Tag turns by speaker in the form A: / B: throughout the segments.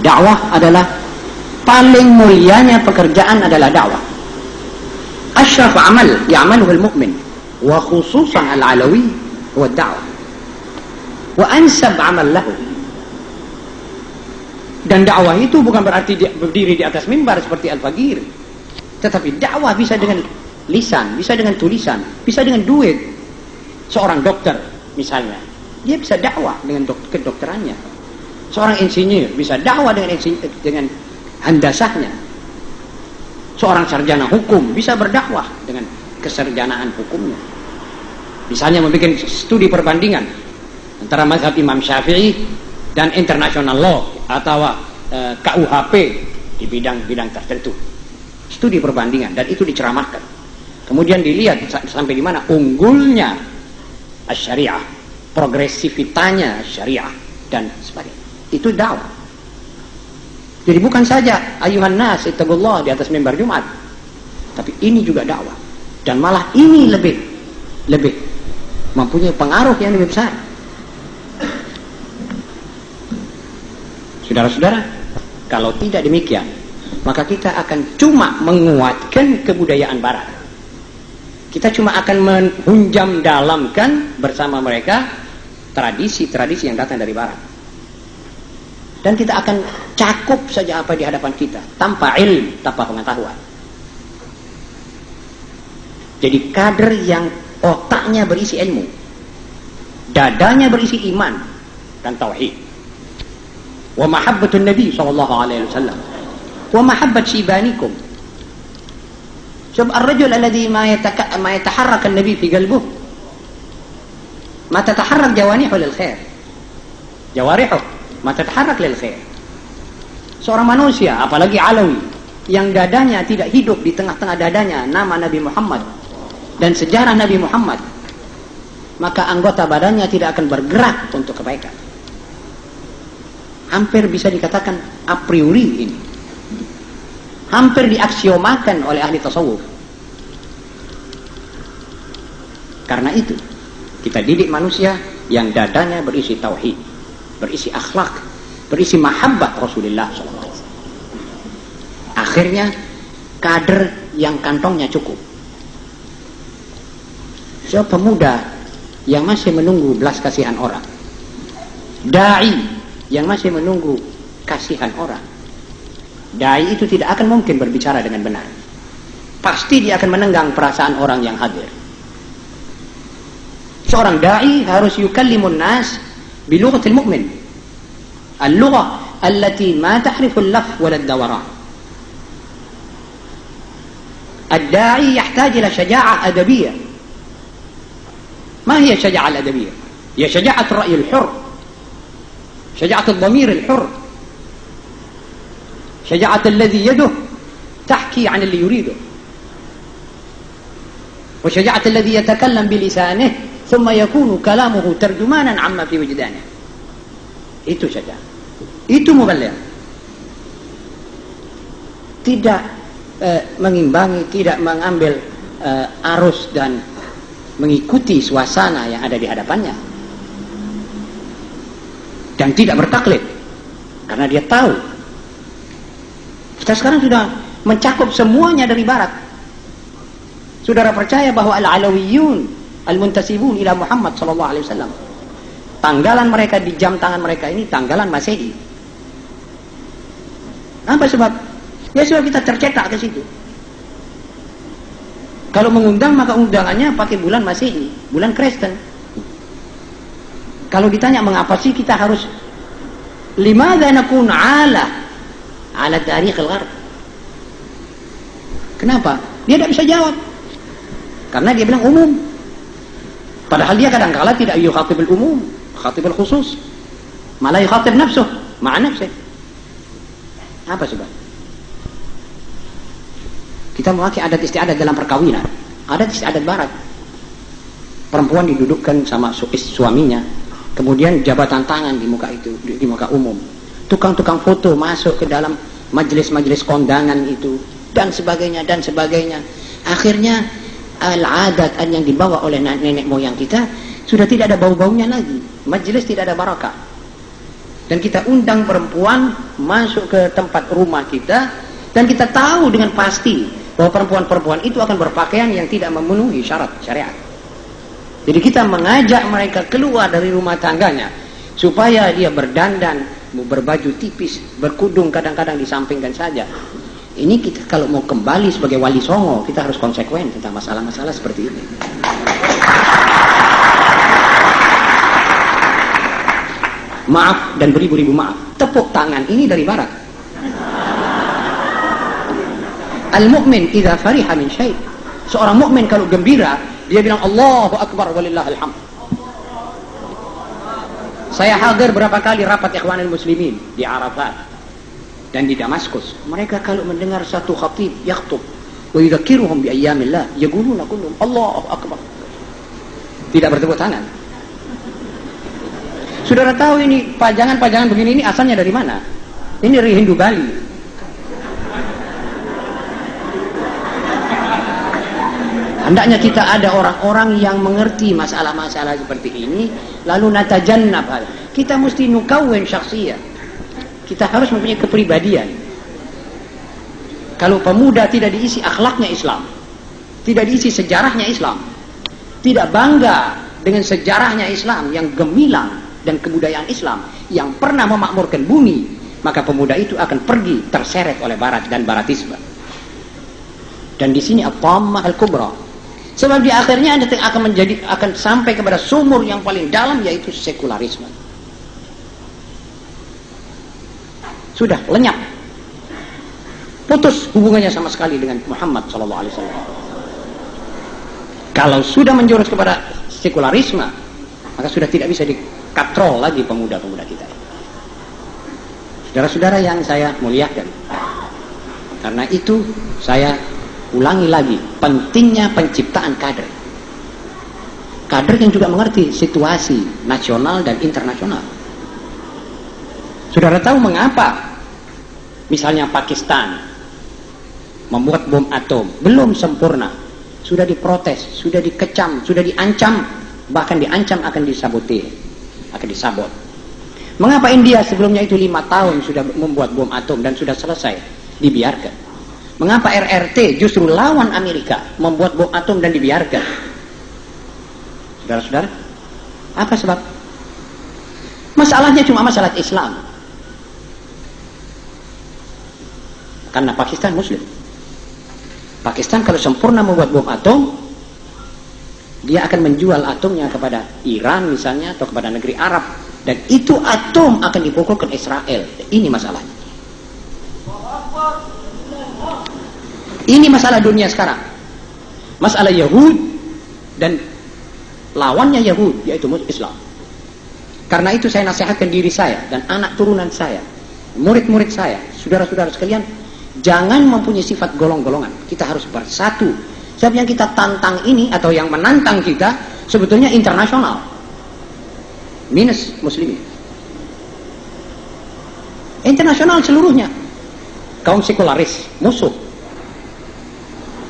A: Dakwah adalah paling mulianya pekerjaan adalah dakwah. Asyraf amal ya'maluhu al-mu'min wa khususan al-alawi huwa dakwah. Wa ansab amal lahu. Dan dakwah itu bukan berarti dia berdiri di atas mimbar seperti Al-Faqir. Tetapi dakwah bisa dengan lisan, bisa dengan tulisan, bisa dengan duit. Seorang dokter misalnya, dia bisa dakwah dengan kedokterannya. Seorang insinyur bisa dakwah dengan handasahnya. Seorang sarjana hukum bisa berdakwah dengan kesarjanaan hukumnya. Misalnya membuat studi perbandingan antara mazhab Imam Syafi'i dan international law atau KUHP di bidang-bidang tertentu. Studi perbandingan, dan itu diceramahkan. Kemudian dilihat sampai di mana unggulnya syariah, progresivitanya syariah dan sebagainya. Itu dakwah. Jadi bukan saja ayuhan nas ittaqullah di atas mimbar Jumat, tapi ini juga dakwah. Dan malah ini lebih mempunyai pengaruh yang lebih besar. Saudara-saudara, kalau tidak demikian, maka kita akan cuma menguatkan kebudayaan barat. Kita cuma akan menghunjam dalamkan bersama mereka tradisi-tradisi yang datang dari barat. Dan kita akan cakup saja apa di hadapan kita, tanpa ilmu, tanpa pengetahuan. Jadi kader yang otaknya berisi ilmu, dadanya berisi iman dan tauhid. Wa mahabbatun Nabi sallallahu alaihi wasallam. Wa mahabbat shibanikum. Sebab ar-rajul alladhi ma yataharrak an-nabi fi qalbihi ma tataharrak jawanihu lil khair. Jawarihu ma tataharrak lil khair. Seorang manusia, apalagi alawi, yang dadanya tidak hidup di tengah-tengah dadanya nama Nabi Muhammad dan sejarah Nabi Muhammad, maka anggota badannya tidak akan bergerak untuk kebaikan. Hampir bisa dikatakan a priori ini. Hampir diaksiomakan oleh ahli tasawuf. Karena itu, kita didik manusia yang dadanya berisi tauhid, berisi akhlak, berisi mahabbat Rasulullah SAW. Akhirnya, kader yang kantongnya cukup. Pemuda yang masih menunggu belas kasihan orang, dai yang masih menunggu kasihan orang, dai itu tidak akan mungkin berbicara dengan benar. Pasti dia akan menenggang perasaan orang yang hadir. Seorang dai harus yukallimun nas bilughatil mu'min, al-lughah allati ma tahrifu al-laf wala ad-dawaran. Ad-da'i yahtaj ila syaja'ah adabiyah. ما هي الشجاعة الأدبية؟ هي شجاعة الرأي الحر، شجاعة الضمير الحر، شجاعة الذي يده تحكي عن اللي يريده، وشجاعة الذي يتكلم بلسانه ثم يكون كلامه ترجمانا عما في وجدانه. Itu syaja'ah. Itu muballigh. Tidak mengimbangi, tidak mengambil arus dan mengikuti suasana yang ada di hadapannya, dan tidak bertaklid, karena dia tahu kita sekarang sudah mencakup semuanya dari barat. Saudara percaya bahwa al-alawiyun al-muntasibun ila Muhammad sallallahu alaihi wasallam, tanggalan mereka di jam tangan mereka ini tanggalan Masehi. Apa sebab? Ya sebab kita tercetak ke situ. Kalau mengundang, maka undangannya pakai bulan Masehi, bulan Kristen. Kalau ditanya mengapa sih kita harus limadha nakun ala tarikh al-gharb? Kenapa? Dia tidak bisa jawab. Karena dia bilang umum. Padahal dia kadang-kala tidak yukhatib al-umum, khatib al-khusus. Malah yukhatib nafsuh, ma'a nafsih. Apa sebab? Kita memakai adat istiadat dalam perkawinan, adat istiadat barat. Perempuan didudukkan sama suaminya, kemudian jabatan tangan di muka itu, di muka umum. Tukang-tukang foto masuk ke dalam majelis-majelis kondangan itu, dan sebagainya dan sebagainya. Akhirnya al-adat yang dibawa oleh nenek moyang kita sudah tidak ada bau-baunya lagi. Majelis tidak ada barakah. Dan kita undang perempuan masuk ke tempat rumah kita, dan kita tahu dengan pasti bahwa perempuan-perempuan itu akan berpakaian yang tidak memenuhi syarat syariat. Jadi kita mengajak mereka keluar dari rumah tangganya supaya dia berdandan, berbaju tipis, berkudung, kadang-kadang disampingkan saja. Ini kita kalau mau kembali sebagai wali songo, kita harus konsekuen tentang masalah-masalah seperti ini. Maaf dan beribu-ribu maaf. Tepuk tangan ini dari barat. Al-mu'min idza fariha min syai'. Seorang mukmin kalau gembira, dia bilang Allahu akbar walillahil hamd. Saya hadir berapa kali rapat Ikhwanul Muslimin di Arafat dan di Damaskus. Mereka kalau mendengar satu khatib yakhutub wa yudzakiruhum bi ayyamillah, yaquluna kullum Allahu akbar. Tidak bertepuk tangan. Saudara tahu ini pajangan-pajangan begini ini asalnya dari mana? Ini dari Hindu Bali. Hendaknya kita ada orang-orang yang mengerti masalah-masalah seperti ini, lalu natajannab. Kita mesti nukawin syakhsiyah. Kita harus mempunyai kepribadian. Kalau pemuda tidak diisi akhlaknya Islam, tidak diisi sejarahnya Islam, tidak bangga dengan sejarahnya Islam yang gemilang dan kebudayaan Islam yang pernah memakmurkan bumi, maka pemuda itu akan pergi terseret oleh barat dan baratisme. Dan di sini at-tammah al-kubra. Sebab di akhirnya Anda akan sampai kepada sumur yang paling dalam, yaitu sekularisme. Sudah lenyap, putus hubungannya sama sekali dengan Muhammad SAW. Kalau sudah menjurus kepada sekularisme, maka sudah tidak bisa dikatrol lagi pemuda-pemuda kita. Saudara-saudara yang saya muliakan, karena itu saya ulangi lagi pentingnya penciptaan kader. Kader yang juga mengerti situasi nasional dan internasional. Saudara tahu mengapa misalnya Pakistan membuat bom atom belum sempurna, sudah diprotes, sudah dikecam, sudah diancam, bahkan diancam akan disabotir, akan disabot. Mengapa India sebelumnya itu 5 tahun sudah membuat bom atom dan sudah selesai, dibiarkan? Mengapa RRT justru lawan Amerika membuat bom atom dan dibiarkan? Saudara-saudara, apa sebab? Masalahnya cuma masalah Islam. Karena Pakistan Muslim. Pakistan kalau sempurna membuat bom atom, dia akan menjual atomnya kepada Iran misalnya, atau kepada negeri Arab, dan itu atom akan dipukulkan Israel. Ini masalahnya. Ini masalah dunia sekarang. Masalah Yahud dan lawannya Yahud, yaitu Islam. Karena itu saya nasihatkan diri saya dan anak turunan saya, murid-murid saya, saudara-saudara sekalian, jangan mempunyai sifat golong-golongan. Kita harus bersatu. Sebab yang kita tantang ini atau yang menantang kita sebetulnya internasional. Minus muslimin. Internasional seluruhnya. Kaum sekularis, musuh.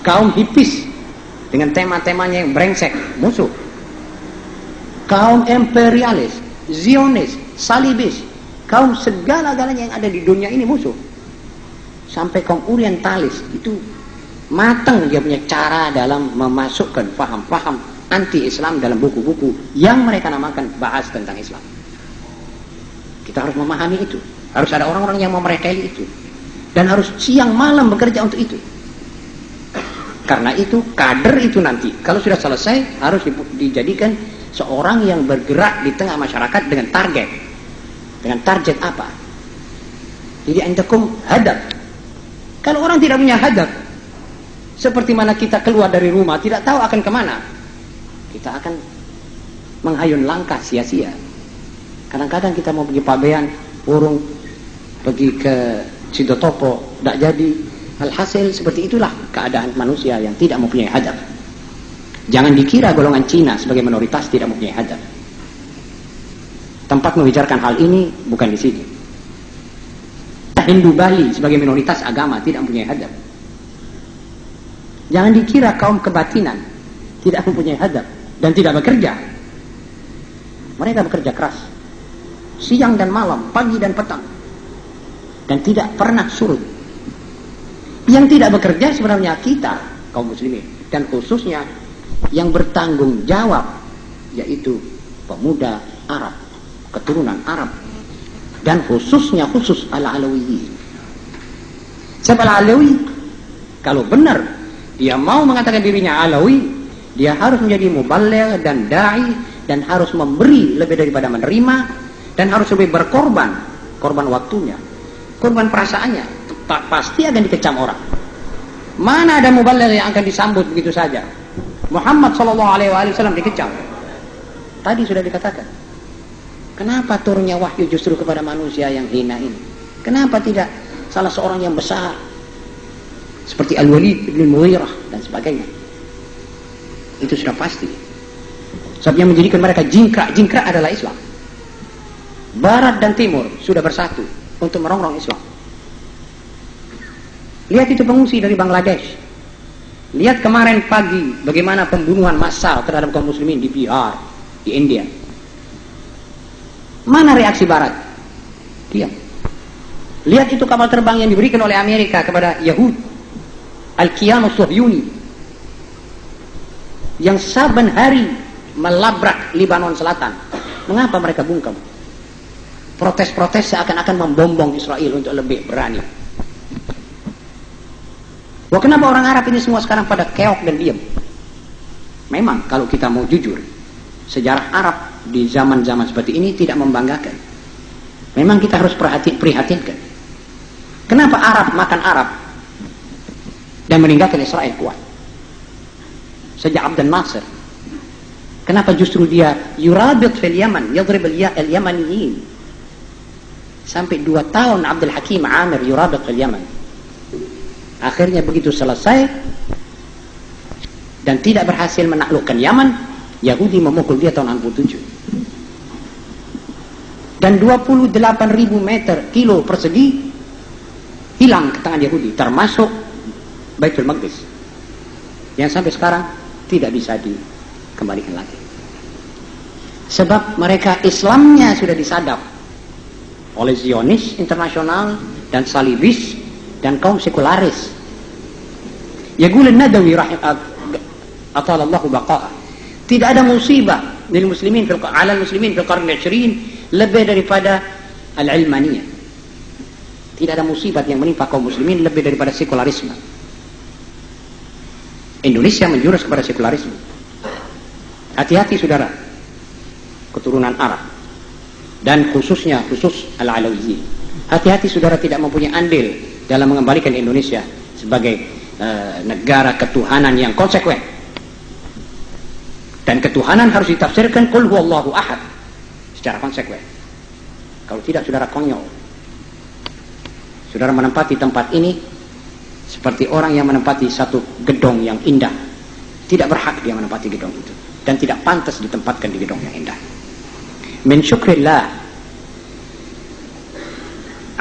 A: Kaum hipis dengan tema-temanya yang brengsek, musuh. Kaum imperialis, Zionis, salibis, kaum segala-galanya yang ada di dunia ini musuh. Sampai kaum orientalis itu matang dia punya cara dalam memasukkan faham-faham anti-Islam dalam buku-buku yang mereka namakan bahas tentang Islam. Kita harus memahami itu. Harus ada orang-orang yang memereteli itu. Dan harus siang malam bekerja untuk itu. Karena itu kader itu nanti kalau sudah selesai harus dijadikan seorang yang bergerak di tengah masyarakat dengan target. Dengan target apa? Jadi antakum hadaf. Kalau orang tidak punya hadaf, seperti mana kita keluar dari rumah tidak tahu akan kemana, kita akan menghayun langkah sia-sia. Kadang-kadang kita mau pergi Pabean, Purung, pergi ke Sidotopo, tidak jadi. Alhasil seperti itulah keadaan manusia yang tidak mempunyai hadaf. Jangan dikira golongan Cina sebagai minoritas tidak mempunyai hadaf. Tempat membicarakan hal ini bukan di sini. Hindu Bali sebagai minoritas agama tidak mempunyai hadaf. Jangan dikira kaum kebatinan tidak mempunyai hadaf dan tidak bekerja. Mereka bekerja keras. siang dan malam, pagi dan petang, dan tidak pernah surut. Yang tidak bekerja sebenarnya kita, kaum muslimin, dan khususnya yang bertanggung jawab, yaitu pemuda Arab, keturunan Arab, dan khusus al-Alawiyyin. Siapa al-Alawi? Kalau benar dia mau mengatakan dirinya Alawi, dia harus menjadi muballigh dan da'i, dan harus memberi lebih daripada menerima, dan harus lebih berkorban, korban waktunya, korban perasaannya. Pasti akan dikecam orang. Mana ada muballigh yang akan disambut begitu saja? Muhammad SAW dikecam. Tadi sudah dikatakan, kenapa turunnya wahyu justru kepada manusia yang hina ini? Kenapa tidak salah seorang yang besar seperti Al-Walid bin Mughirah dan sebagainya? Itu sudah pasti. Sebab yang menjadikan mereka jingkrak adalah Islam. Barat dan Timur sudah bersatu untuk merongrong Islam. Lihat itu pengungsi dari Bangladesh. Lihat kemarin pagi bagaimana pembunuhan massal terhadap kaum muslimin di Bihar, di India. Mana reaksi Barat? Diam. Lihat itu kapal terbang yang diberikan oleh Amerika kepada Yahud, Al-Qiyam As-Suhyuni, yang saban hari melabrak Libanon Selatan. Mengapa mereka bungkam? Protes-protes seakan-akan membombong Israel untuk lebih berani. Wah, kenapa orang Arab ini semua sekarang pada keok dan diam? Memang kalau kita mau jujur, sejarah Arab di zaman-zaman seperti ini tidak membanggakan. Memang kita harus prihatinkan. Kenapa Arab makan Arab dan meninggalkan Israel kuat? Sejak Abdul Nasir. Kenapa justru dia yurabit fil Yaman, yadrib al-Yamaniyin? Sampai 2 tahun Abdul Hakim Amir yurabit fil Yaman. Akhirnya begitu selesai dan tidak berhasil menaklukkan Yaman, Yahudi memukul dia tahun 67. Dan 28.000 kilo persegi hilang ke tangan Yahudi, termasuk Baitul Maqdis, yang sampai sekarang tidak bisa dikembalikan lagi. Sebab mereka Islamnya sudah disadap oleh Zionis internasional dan Salibis dan kaum sekularis. Yaqul an-Nadawi atalallahu baqa'ah, tidak ada musibah lil muslimin ala muslimin fil qarn al-20 lebih daripada al-ilmaniyah. Tidak ada musibah yang menimpa kaum muslimin lebih daripada sekularisme. Indonesia menjurus kepada sekularisme. Hati-hati saudara, keturunan Arab, dan khusus al-Alawiyyin. Hati-hati saudara tidak mempunyai andil dalam mengembalikan Indonesia sebagai negara ketuhanan yang konsekuen. Dan ketuhanan harus ditafsirkan qul huwallahu ahad secara konsekuen. Kalau tidak, saudara konyol. Saudara menempati tempat ini seperti orang yang menempati satu gedung yang indah. Tidak berhak dia menempati gedung itu, dan tidak pantas ditempatkan di gedung yang indah. Min syukrillah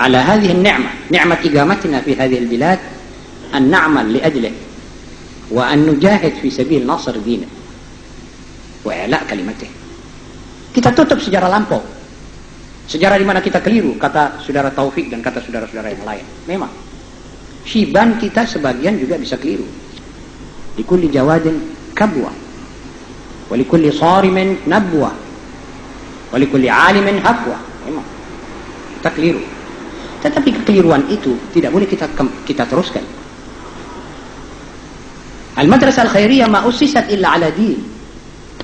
A: ala hadhihi an-ni'mah, ni'mat igamatina fi hadhihi al-bilad, an na'mal li ajlihi wa an nujahid fi sabil nasr dinih wa i'la' kalimatih. Kita tutup sejarah lampau, sejarah di mana kita keliru, kata saudara Taufik dan kata saudara-saudara yang lain. Memang syiban kita sebagian juga bisa keliru. Likulli jawadin kabwa wa likulli sarimin nabwa wa likulli alimin hafwa. Memang kita keliru, tetapi kekeliruan itu tidak boleh kita teruskan. Al-madrasah al-khairiyah ma ussisat illa ala din,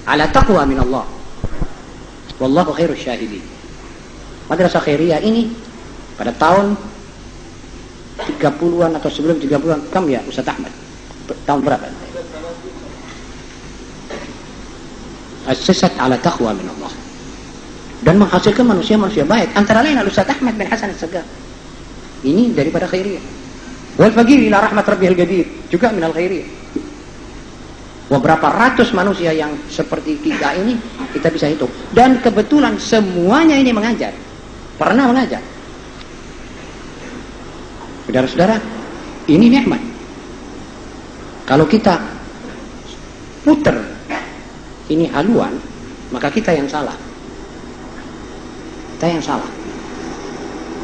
A: ala taqwa min Allah, wallahu khairus syahidin. Madrasah khairiyah ini pada tahun 30-an atau sebelum 30-an, kam ya Ustaz Ahmad? Tahun berapa? Assasat ala taqwa min Allah, dan menghasilkan manusia-manusia baik, antara lain Ustaz Ahmad bin Hasan As-Sagaf. Ini daripada khairiyah. Wal faqir ila rahmat rabbihil gadir, juga minal khairiyah. Beberapa ratus manusia yang seperti kita ini kita bisa hitung, dan kebetulan semuanya ini mengajar, pernah mengajar. Saudara-saudara, ini nikmat. Kalau kita puter ini haluan, maka kita yang salah. Kita yang salah.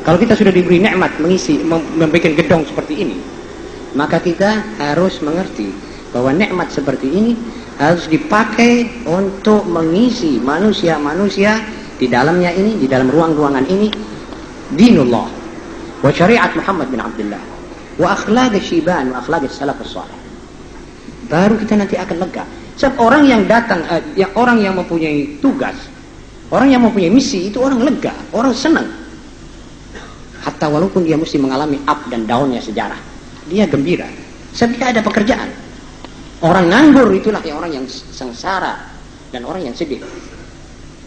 A: Kalau kita sudah diberi nikmat membuat gedong seperti ini, maka kita harus mengerti bahwa nikmat seperti ini harus dipakai untuk mengisi manusia-manusia di dalamnya ini, di dalam ruang-ruangan ini, dinullah wa syariat Muhammad bin Abdullah wa akhlaq syiban wa akhlaq salaf salih. Baru kita nanti akan lega. Sebab orang yang datang, orang yang mempunyai tugas, orang yang mempunyai misi, itu orang lega, orang senang. Hatta walaupun dia mesti mengalami up dan downnya sejarah, dia gembira. Sebab dia ada pekerjaan. Orang nganggur itulah orang yang sengsara dan orang yang sedih.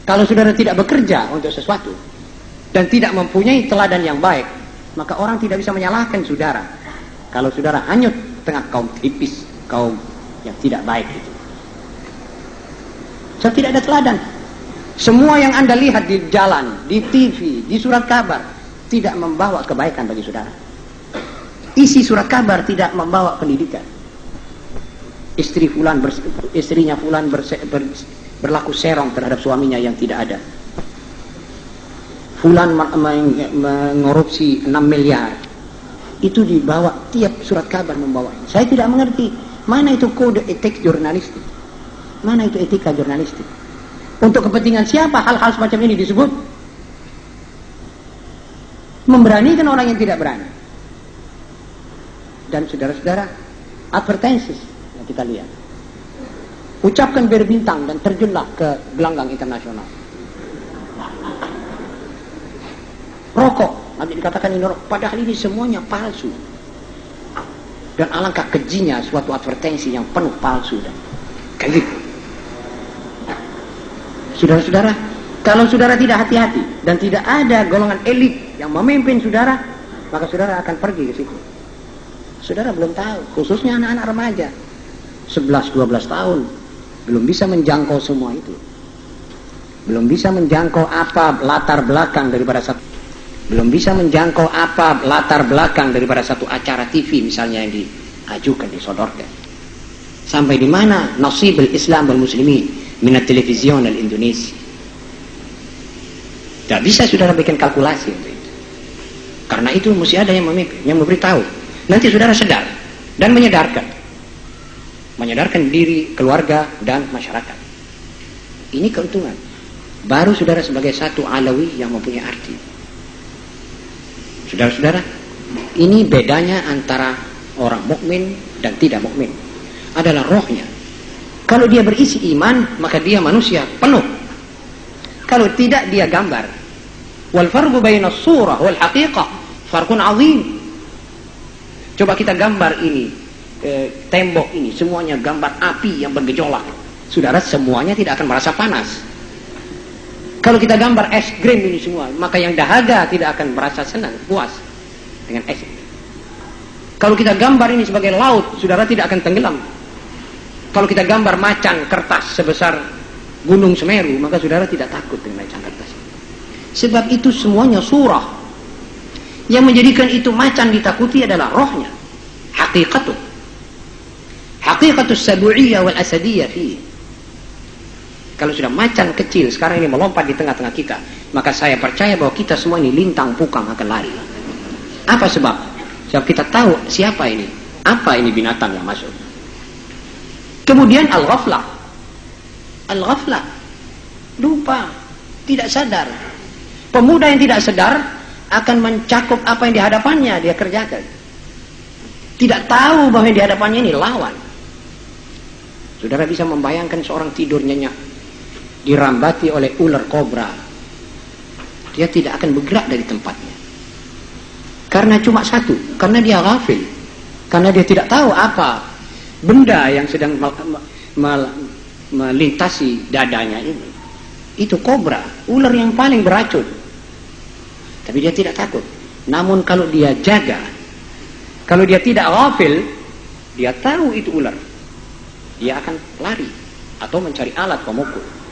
A: Kalau saudara tidak bekerja untuk sesuatu dan tidak mempunyai teladan yang baik, maka orang tidak bisa menyalahkan saudara. Kalau saudara hanyut tengah kaum tipis, kaum yang tidak baik itu. Sebab tidak ada teladan. Semua yang Anda lihat di jalan, di TV, di surat kabar tidak membawa kebaikan bagi saudara. Isi surat kabar tidak membawa pendidikan. Istrinya fulan berlaku serong terhadap suaminya yang tidak ada. Fulan mengorupsi 6 miliar. Itu dibawa, tiap surat kabar membawa. Saya tidak mengerti mana itu kode etik jurnalistik, mana itu etika jurnalistik. Untuk kepentingan siapa hal-hal semacam ini disebut? Memberanikan orang yang tidak berani. Dan saudara-saudara, advertensis yang kita lihat, ucapkan berbintang dan terjunlah ke gelanggang internasional. Rokok, nanti dikatakan ini rokok, padahal ini semuanya palsu. Dan alangkah kejinya suatu advertensi yang penuh palsu dan kayak gitu. Saudara-saudara, kalau saudara tidak hati-hati dan tidak ada golongan elit yang memimpin saudara, maka saudara akan pergi ke situ. Saudara belum tahu, khususnya anak-anak remaja 11-12 tahun belum bisa menjangkau semua itu. Belum bisa menjangkau apa latar belakang daripada satu acara TV misalnya yang diajukan, disodorkan. Sampai di mana nasibul Islam wal muslimin minat television al Indonesia. Tak bisa saudara bikin kalkulasi untuk itu. Karena itu mesti ada yang memimpin, yang memberitahu. Nanti saudara sadar dan menyadarkan diri, keluarga dan masyarakat. Ini keuntungan. Baru saudara sebagai satu alawi yang mempunyai arti. Saudara-saudara, ini bedanya antara orang mukmin dan tidak mukmin. Adalah rohnya. Kalau dia berisi iman, maka dia manusia penuh. Kalau tidak, dia gambar. Wal farqu baina as-surah wal haqiqah farqun 'azim. Coba kita gambar ini, tembok ini semuanya gambar api yang bergejolak. Saudara, semuanya tidak akan merasa panas. Kalau kita gambar es krim ini semua, maka yang dahaga tidak akan merasa senang, puas dengan es. Kalau kita gambar ini sebagai laut, saudara tidak akan tenggelam. Kalau kita gambar macan kertas sebesar Gunung Semeru, maka saudara tidak takut dengan macan kertas. Sebab itu semuanya surah. Yang menjadikan itu macan ditakuti adalah rohnya. Haqiqatus sabu'iyah wal asadiyah fi. Kalau sudah macan kecil sekarang ini melompat di tengah-tengah kita, maka saya percaya bahwa kita semua ini lintang pukang akan lari. Apa sebab? Sebab kita tahu siapa ini, apa ini binatang yang masuk. Kemudian al-ghaflah, lupa, tidak sadar. Pemuda yang tidak sadar akan mencakup apa yang di hadapannya dia kerjakan. Tidak tahu bahwa yang di hadapannya ini lawan. Saudara bisa membayangkan seorang tidur nyenyak, dirambati oleh ular kobra, dia tidak akan bergerak dari tempatnya. Karena cuma satu, karena dia ghafil, karena dia tidak tahu apa benda yang sedang melintasi dadanya ini. Itu kobra, ular yang paling beracun. Tapi dia tidak takut. Namun kalau dia jaga, kalau dia tidak ghafil, dia tahu itu ular, dia akan lari atau mencari alat pemukul.